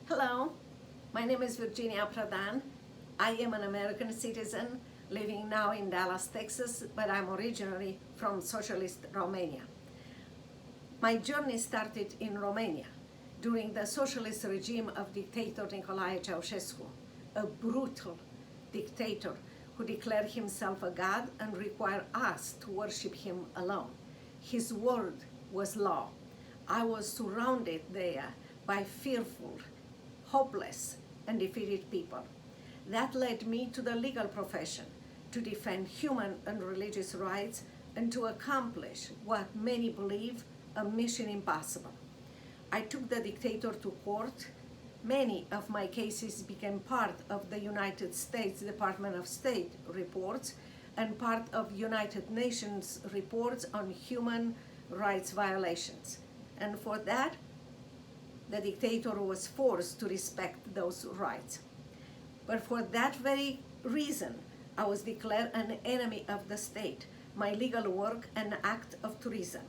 Hello, my name is Virginia Pradhan. I am an American citizen living now in Dallas, Texas, but I'm originally from Socialist Romania. My journey started in Romania during the socialist regime of dictator Nicolae Ceausescu, a brutal dictator who declared himself a god and required us to worship him alone. His word was law. I was surrounded there by fearful, hopeless, and defeated people. That led me to the legal profession to defend human and religious rights and to accomplish what many believe a mission impossible. I took the dictator to court. Many of my cases became part of the United States Department of State reports and part of United Nations reports on human rights violations. And for that, the dictator was forced to respect those rights. But for that very reason, I was declared an enemy of the state, my legal work an act of treason.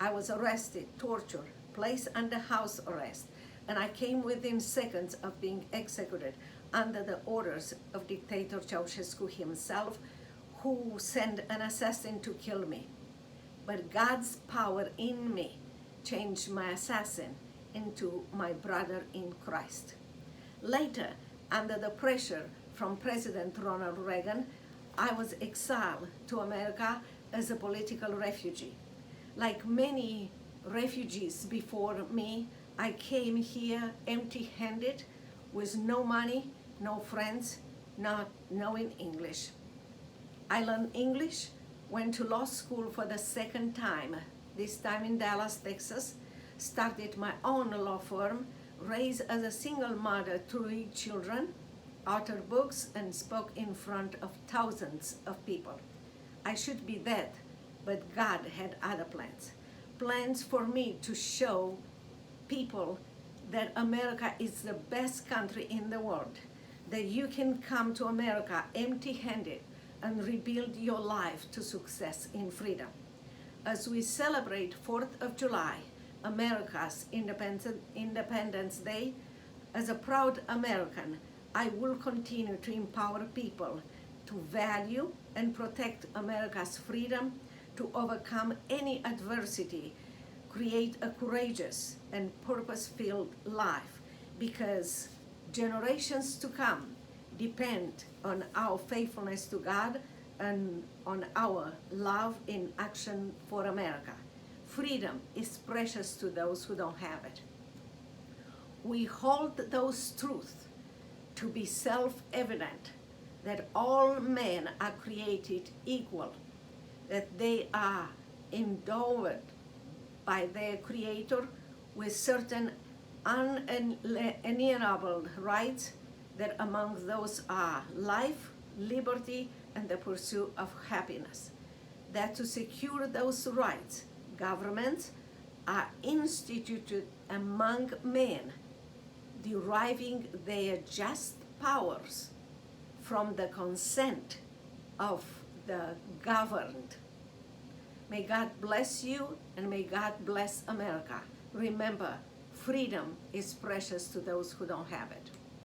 I was arrested, tortured, placed under house arrest, and I came within seconds of being executed under the orders of dictator Ceausescu himself, who sent an assassin to kill me. But God's power in me changed my assassin into my brother in Christ. Later, under the pressure from President Ronald Reagan, I was exiled to America as a political refugee. Like many refugees before me, I came here empty-handed, with no money, no friends, not knowing English. I learned English, went to law school for the second time, this time in Dallas, Texas, started my own law firm, raised as a single mother 3 children, authored books, and spoke in front of thousands of people. I should be dead, but God had other plans. Plans for me to show people that America is the best country in the world, that you can come to America empty-handed and rebuild your life to success in freedom. As we celebrate 4th of July, America's Independence Day, as a proud American, I will continue to empower people to value and protect America's freedom, to overcome any adversity, create a courageous and purpose-filled life, because generations to come depend on our faithfulness to God and on our love in action for America. Freedom is precious to those who don't have it. We hold those truths to be self-evident, that all men are created equal, that they are endowed by their Creator with certain unalienable rights, that among those are life, liberty, and the pursuit of happiness. That to secure those rights, governments are instituted among men, deriving their just powers from the consent of the governed. May God bless you, and may God bless America. Remember, freedom is precious to those who don't have it.